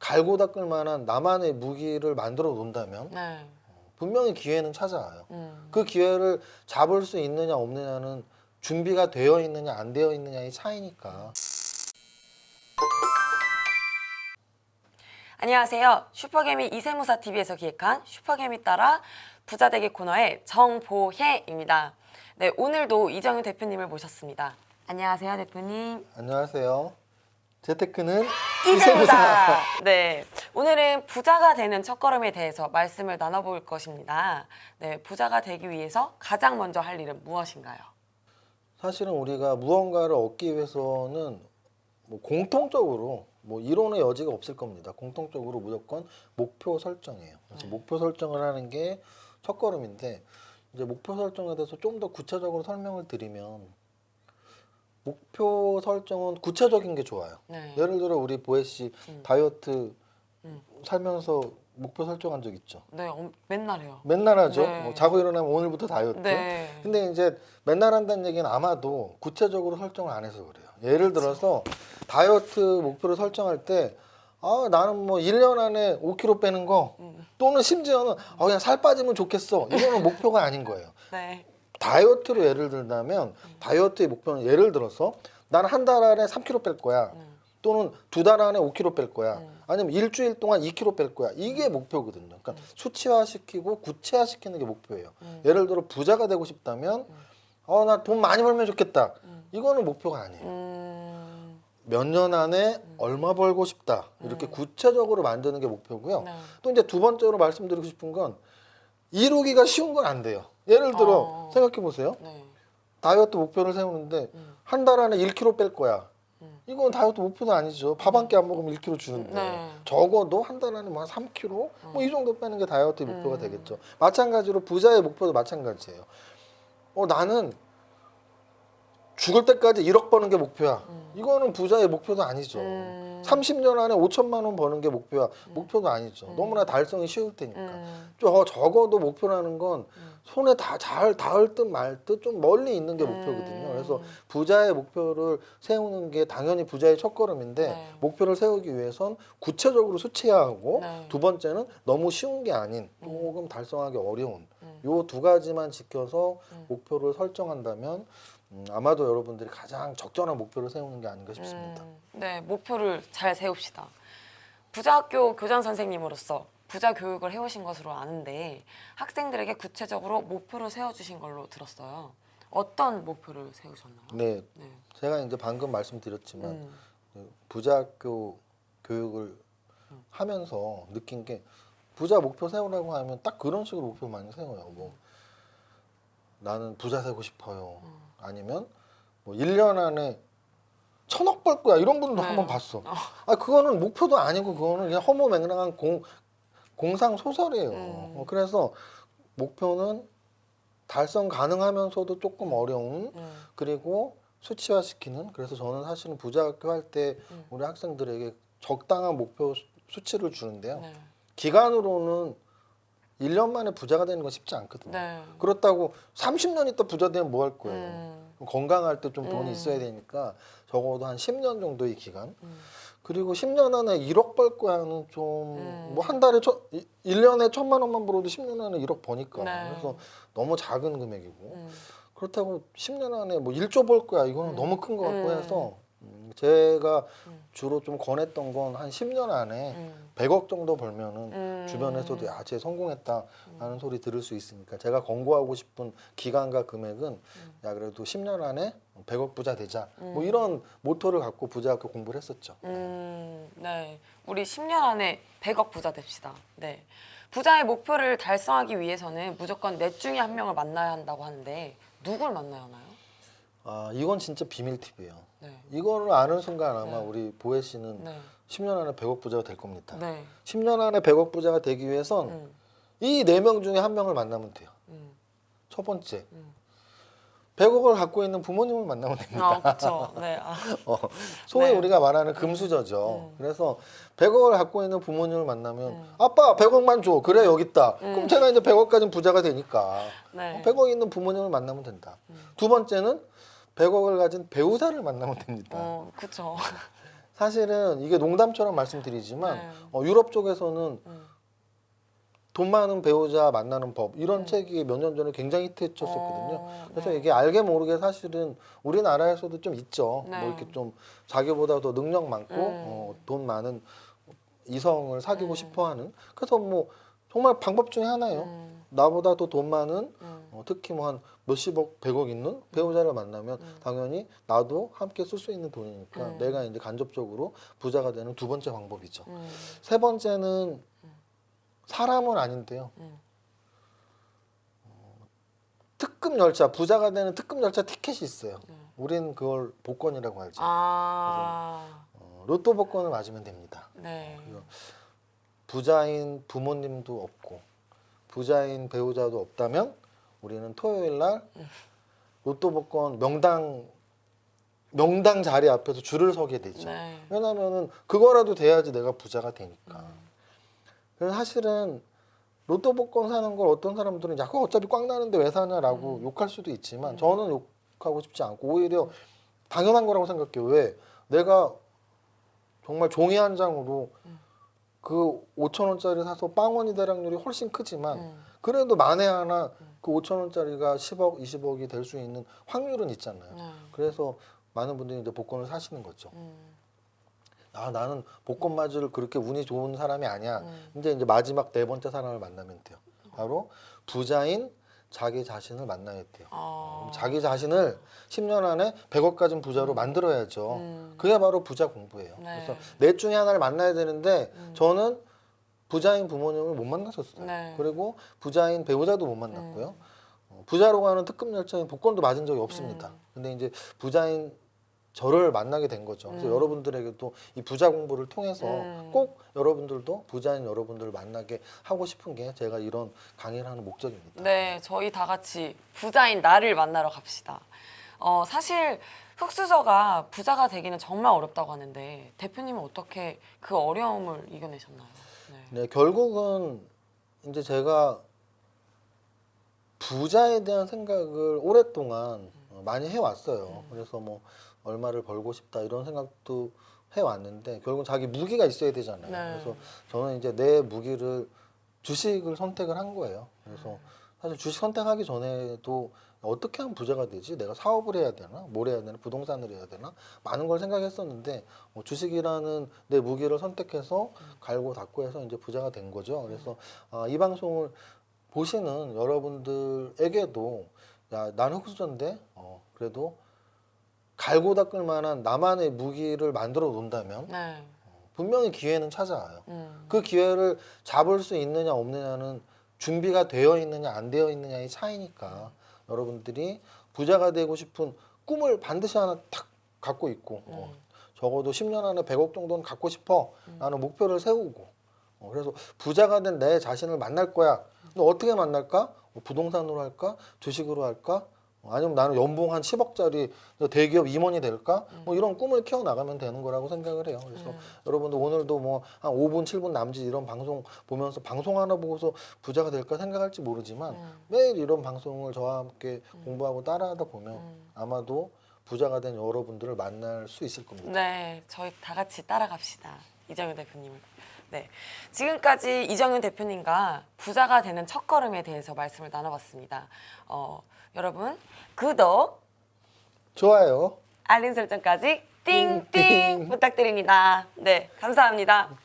갈고 닦을 만한 나만의 무기를 만들어 놓는다면 네. 분명히 기회는 찾아와요. 그 기회를 잡을 수 있느냐 없느냐는 준비가 되어 있느냐 안 되어 있느냐의 차이니까. 안녕하세요. 슈퍼개미 이세무사TV에서 기획한 슈퍼개미 따라 부자되기 코너의 정보혜입니다. 네, 오늘도 이정윤 대표님을 모셨습니다. 안녕하세요, 대표님. 안녕하세요. 재테크는 이세무사. 네, 오늘은 부자가 되는 첫걸음에 대해서 말씀을 나눠볼 것입니다. 네, 부자가 되기 위해서 가장 먼저 할 일은 무엇인가요? 사실은 우리가 무언가를 얻기 위해서는 뭐 공통적으로 뭐 이론의 여지가 없을 겁니다. 공통적으로 무조건 목표 설정이에요. 그래서 목표 설정을 하는 게 첫걸음인데, 이제 목표 설정에 대해서 좀 더 구체적으로 설명을 드리면, 목표 설정은 구체적인 게 좋아요. 네. 예를 들어 우리 보혜 씨 다이어트 살면서 목표 설정한 적 있죠? 네, 맨날 해요. 맨날 하죠. 네. 뭐 자고 일어나면 오늘부터 다이어트. 네. 근데 이제 맨날 한다는 얘기는 아마도 구체적으로 설정을 안 해서 그래요. 예를 들어서 다이어트 목표를 설정할 때 나는 뭐 1년 안에 5kg 빼는 거 또는 심지어는 그냥 살 빠지면 좋겠어. 이거는 목표가 아닌 거예요. 네. 다이어트로 예를 들자면 다이어트의 목표는 예를 들어서 나는 한 달 안에 3kg 뺄 거야. 또는 2달 안에 5kg 뺄 거야. 아니면 일주일 동안 2kg 뺄 거야. 이게 목표거든요. 그러니까 수치화시키고 구체화시키는 게 목표예요. 예를 들어 부자가 되고 싶다면 나 돈 많이 벌면 좋겠다. 이거는 목표가 아니에요. 몇 년 안에 얼마 벌고 싶다. 이렇게 구체적으로 만드는 게 목표고요. 네. 또 이제 두 번째로 말씀드리고 싶은 건 이루기가 쉬운 건 안 돼요. 예를 들어 생각해 보세요. 네. 다이어트 목표를 세우는데 한 달 안에 1kg 뺄 거야. 이건 다이어트 목표도 아니죠. 밥 한 끼 안 먹으면 1kg 주는데 네. 적어도 한 달 안에 뭐 3kg 뭐 이 정도 빼는 게 다이어트의 목표가 되겠죠. 마찬가지로 부자의 목표도 마찬가지예요. 나는 죽을 때까지 1억 버는 게 목표야. 이거는 부자의 목표도 아니죠. 30년 안에 5천만 원 버는 게 목표야. 목표도 아니죠. 너무나 달성이 쉬울 테니까. 적어도 목표라는 건 손에 다 잘 닿을 듯 말 듯 좀 멀리 있는 게 목표거든요. 그래서 부자의 목표를 세우는 게 당연히 부자의 첫걸음인데, 네. 목표를 세우기 위해선 구체적으로 수치화하고, 네. 두 번째는 너무 쉬운 게 아닌 조금 달성하기 어려운 요 두 가지만 지켜서 목표를 설정한다면 아마도 여러분들이 가장 적절한 목표를 세우는 게 아닌가 싶습니다. 네, 목표를 잘 세웁시다. 부자학교 교장 선생님으로서 부자 교육을 해오신 것으로 아는데 학생들에게 구체적으로 목표를 세워주신 걸로 들었어요. 어떤 목표를 세우셨나요? 네, 네. 제가 이제 방금 말씀드렸지만 부자학교 교육을 하면서 느낀 게, 부자 목표 세우라고 하면 딱 그런 식으로 목표 많이 세워요. 뭐 나는 부자 되고 싶어요. 아니면 뭐 1년 안에 1,000억 벌 거야. 이런 분도 네. 한번 봤어. 그거는 목표도 아니고 그거는 그냥 허무맹랑한 공상 소설이에요. 그래서 목표는 달성 가능하면서도 조금 어려운, 그리고 수치화시키는. 그래서 저는 사실은 부자학교 할 때 우리 학생들에게 적당한 목표 수치를 주는데요. 네. 기간으로는 1년 만에 부자가 되는 건 쉽지 않거든요. 네. 그렇다고 30년 있다 부자 되면 뭐 할 거예요? 건강할 때 좀 돈이 있어야 되니까 적어도 한 10년 정도의 기간. 그리고 10년 안에 1억 벌 거야는 좀 뭐 한 달에 1년에 1,000만 원만 벌어도 10년 안에 1억 버니까. 네. 그래서 너무 작은 금액이고. 그렇다고 10년 안에 뭐 1조 벌 거야. 이거는 너무 큰 것 같고 해서 제가 주로 좀 권했던 건 한 10년 안에 100억 정도 벌면은 주변에서도 쟤 성공했다 하는 소리 들을 수 있으니까, 제가 권고하고 싶은 기간과 금액은 그래도 10년 안에 100억 부자 되자, 뭐 이런 모토를 갖고 부자학교 공부를 했었죠. 네. 우리 10년 안에 100억 부자 됩시다. 네. 부자의 목표를 달성하기 위해서는 무조건 넷 중에 한 명을 만나야 한다고 하는데 누굴 만나야 하나요? 이건 진짜 비밀 팁이에요. 네. 이거를 아는 순간 아마 네. 우리 보혜 씨는 네. 10년 안에 100억 부자가 될 겁니다. 네. 10년 안에 100억 부자가 되기 위해선 이 4명 중에 한 명을 만나면 돼요. 첫 번째, 100억을 갖고 있는 부모님을 만나면 됩니다. 그렇죠. 네. 소위 네. 우리가 말하는 금수저죠. 그래서 100억을 갖고 있는 부모님을 만나면 아빠 100억만 줘. 그래 여기 있다. 그럼 제가 이제 100억까지 부자가 되니까 네. 100억 있는 부모님을 만나면 된다. 두 번째는 100억을 가진 배우자를 만나면 됩니다. 그렇죠. 사실은 이게 농담처럼 말씀드리지만 네. 유럽 쪽에서는 돈 많은 배우자 만나는 법 이런 책이 몇 년 전에 굉장히 히트했었거든요. 그래서 네. 이게 알게 모르게 사실은 우리나라에서도 좀 있죠. 네. 뭐 이렇게 좀 자기보다 더 능력 많고 돈 많은 이성을 사귀고 싶어하는. 그래서 뭐 정말 방법 중에 하나예요. 나보다 더 돈 많은 특히 뭐 한 몇십억, 100억 있는 배우자를 만나면 당연히 나도 함께 쓸 수 있는 돈이니까 내가 이제 간접적으로 부자가 되는 두 번째 방법이죠. 세 번째는 사람은 아닌데요. 특급 열차, 부자가 되는 특급 열차 티켓이 있어요. 우린 그걸 복권이라고 하죠. 아, 로또 복권을 맞으면 됩니다. 네. 부자인 부모님도 없고 부자인 배우자도 없다면 우리는 토요일 날 로또 복권 명당 자리 앞에서 줄을 서게 되죠. 네. 왜냐면은 그거라도 돼야지 내가 부자가 되니까. 그래서 사실은 로또 복권 사는 걸 어떤 사람들은 야 그거 어차피 꽝 나는데 왜 사냐라고 욕할 수도 있지만 저는 욕하고 싶지 않고 오히려 당연한 거라고 생각해요. 왜? 내가 정말 종이 한 장으로 그 5,000원짜리 사서 빵원이 대락률이 훨씬 크지만 그래도 만에 하나 그 5,000원짜리가 10억, 20억이 될 수 있는 확률은 있잖아요. 네. 그래서 많은 분들이 이제 복권을 사시는 거죠. 아 나는 복권 맞을 그렇게 운이 좋은 사람이 아니야. 이제 마지막 네 번째 사람을 만나면 돼요. 바로 부자인 자기 자신을 만나야 돼요. 자기 자신을 10년 안에 100억 가진 부자로 만들어야죠. 그게 바로 부자 공부예요. 네. 그래서 넷 중에 하나를 만나야 되는데 저는 부자인 부모님을 못 만났었어요. 네. 그리고 부자인 배우자도 못 만났고요. 부자로 가는 특급 열차인 복권도 맞은 적이 없습니다. 근데 이제 부자인 저를 만나게 된 거죠. 그래서 여러분들에게도 이 부자 공부를 통해서 꼭 여러분들도 부자인 여러분들을 만나게 하고 싶은 게 제가 이런 강의를 하는 목적입니다. 네, 저희 다 같이 부자인 나를 만나러 갑시다. 사실 흑수저가 부자가 되기는 정말 어렵다고 하는데 대표님은 어떻게 그 어려움을 이겨내셨나요? 네. 네, 결국은 이제 제가 부자에 대한 생각을 오랫동안 많이 해왔어요. 그래서 뭐 얼마를 벌고 싶다 이런 생각도 해왔는데 결국 자기 무기가 있어야 되잖아요. 네. 그래서 저는 이제 내 무기를 주식을 선택을 한 거예요. 그래서 사실 주식 선택하기 전에도 어떻게 하면 부자가 되지? 내가 사업을 해야 되나? 뭘 해야 되나? 부동산을 해야 되나? 많은 걸 생각했었는데 주식이라는 내 무기를 선택해서 갈고 닦고 해서 이제 부자가 된 거죠. 그래서 이 방송을 보시는 여러분들에게도 야, 난 흑수저인데 그래도 갈고 닦을 만한 나만의 무기를 만들어 놓는다면 네. 분명히 기회는 찾아와요. 그 기회를 잡을 수 있느냐 없느냐는 준비가 되어 있느냐 안 되어 있느냐의 차이니까 여러분들이 부자가 되고 싶은 꿈을 반드시 하나 탁 갖고 있고 적어도 10년 안에 100억 정도는 갖고 싶어 라는 목표를 세우고 그래서 부자가 된 내 자신을 만날 거야. 근데 어떻게 만날까? 부동산으로 할까? 주식으로 할까? 아니면 나는 연봉 한 10억짜리 대기업 임원이 될까? 뭐 이런 꿈을 키워나가면 되는 거라고 생각을 해요. 그래서 여러분들 오늘도 뭐 한 5분, 7분 남짓 이런 방송 보면서 방송 하나 보고서 부자가 될까 생각할지 모르지만 매일 이런 방송을 저와 함께 공부하고 따라하다 보면 아마도 부자가 된 여러분들을 만날 수 있을 겁니다. 네, 저희 다 같이 따라갑시다. 이정윤 대표님을. 네, 지금까지 이정윤 대표님과 부자가 되는 첫걸음에 대해서 말씀을 나눠봤습니다. 여러분 구독, 좋아요. 알림 설정까지 띵띵 띵띵. 부탁드립니다. 네, 감사합니다.